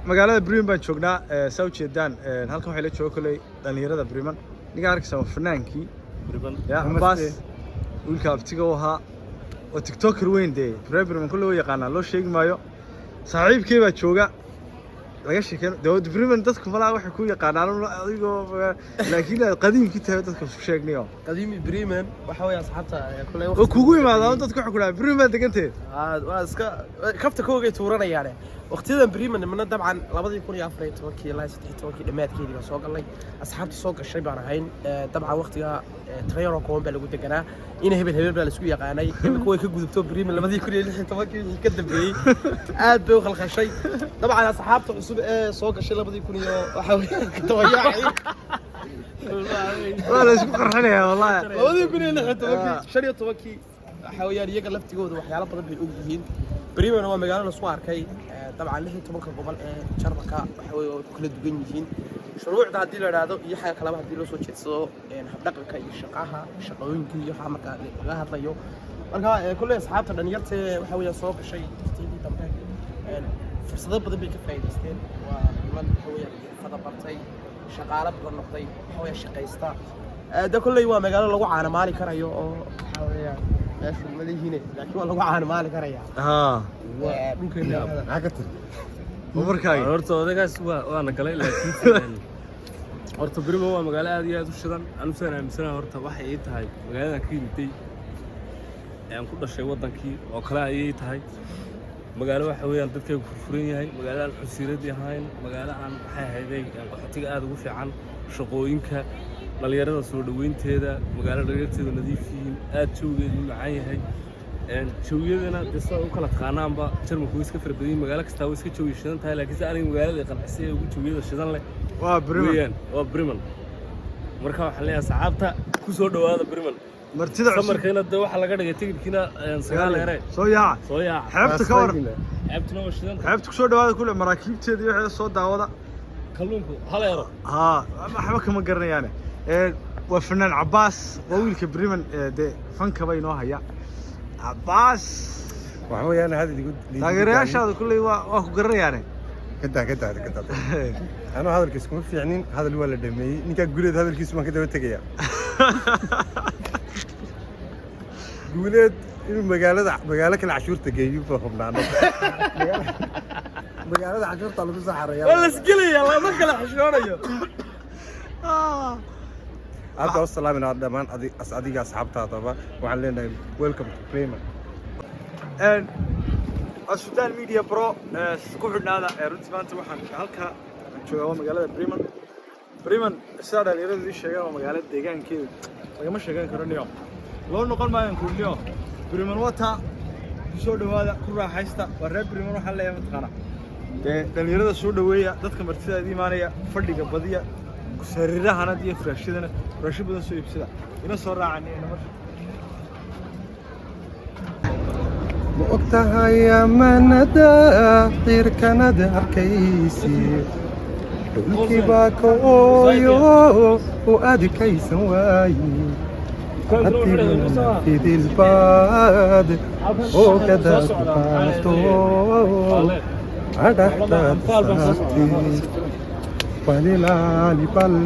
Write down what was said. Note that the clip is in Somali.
magaalada Bremen baan joognaa soo jeedaan halkan waxa la joogo kulay dhalinyarada Bremen niga arkaysa fanaankii Bremen ya Abbas wiilka abtiga waxa oo TikToker weyn Bremen kulay oo yaqaan loo sheegi maayo saaxiibkay baa jooga laga sheekeen dawlad Bremen dadku malaa waxa ku yaqaanaan adigoo laakiin qadiimkii tahay dadku isku sheegnayo qadiimi Bremen waxa way asxaabta kulay oo kugu yimaadaan dadku waxa ku dhahay Bremen degantay waa iska kafta koogay tuuranayaan waqtiyadan Bremen mana dabcan 2014 ilaa 16 dhamaadkeedii soo galay asxaabta soo gashay baan ahayn dabcan waqtiga trainer koon baa lagu deganaa in hebel baa la isku yaqaanay imika way ka gudubto Bremen 2016 ka dambeeyay aad bay u khalkhashay dabcan asxaabta cusub ee soo gashay 2000 waxa way ka tawayaacay wala isku qarxinaya wallahi 2016 waxa weeyaan iyaga laftigooda waxyaalo badan bay og yihiin Bremen waa magaalo la soo arkay طبعا لحين تبقى قبل شربكة حوي كل الدنيا يجين شروع تعديل هذا يحيى كلام هدي له صوت شيء يعني حدقك يشقاها شقوين كل يوم مكان لها طيو أنا كل أصحاب ترى نيرت حوي صوب شيء تيجي طبعا فرصة بدل بيكفي دستين ومن حوي فضا برتي شقالة بالنقطي حوي شقيستا ده كله يوم مقالة لو عنا مالي كرايو حوي ماشي المليهين لكن والله عنا مالي كرايا ممكن عقدت ومركاي horta odagaas waana galay laakiin horta Bremen waa magaalo aad iyo aad u shidan anu sanaamsana horta waxay ay tahay magaalada kiintay aan ku dhashay wadankii oo kala ay tahay magaalo waxa weeyaan dadkay ku furfuran yahay magaalo aan xusiirad yahayn magaalo aan waxay hayday qaxootiga aad ugu fiican shaqooyinka dhalinyarada soo dhaweynteeda magaalo dhalinyarteedu nadiif yihiin aad joogeedu macaan yahay شويدنا دستا وكلا تقانانبا جرم كويس كفر بدين مقالة كستا ويس كشوي شدان تاي لكن سألني مقالة قنعسية وشويدا شدان لك بريمن بريمن مركب حليها صعبتها كسر هذا بريمن مرتدى سمر كنا الدواء حلقة نجتين كنا سجال هراء صويا حبت كور حبت نو شدان حبت كسر هذا كله مراكب تدي واحد صوت دعوة كلونكو هلا يرى ما حبك ما قرنا يعني وفنان عباس وويل كبريمن ده فنك بينه هيا عباس وحوي أنا هذا اللي قلت تغيرياش هذا كله واخو قرر يعني كده أنا هذا الكيس كم في عنين هذا اللي ولا دمي نيجا قولت هذا الكيس ما كده بتجيا قولت مقالك العشور تجيب فهم لعنة مقالة العشور طلب الزحر يا ولا سكلي يلا ما كلا عشور يا هذا السلام من الدمان أصدقائي أصحابها طبعا وعلينا ويلكم تو بريمن السودان ميديا برو كوحدنا هذا runtii maanta waxaan halka joogaa magaalada Bremen saada dhalinyarada sheegaan magaalada deegaankeeda lagama sheegan karo niyo loo noqon maayan kulliyo Bremen wata soo dhawaada ku raaxaysta waa reer Bremen waxa la yahay matqana dhalinyarada soo dhaweeya dadka martida iimaanaya fadhiga badiya sariirahana iyo furaashadana furaasho badan soo iibsada ina soo raacayna mar ma ogtahay amanada qirkanada arkaysi dhulkii baa ka ooyo oo adkaysan waaye fidil baad oo kada qaato adhaxda saati palilali pal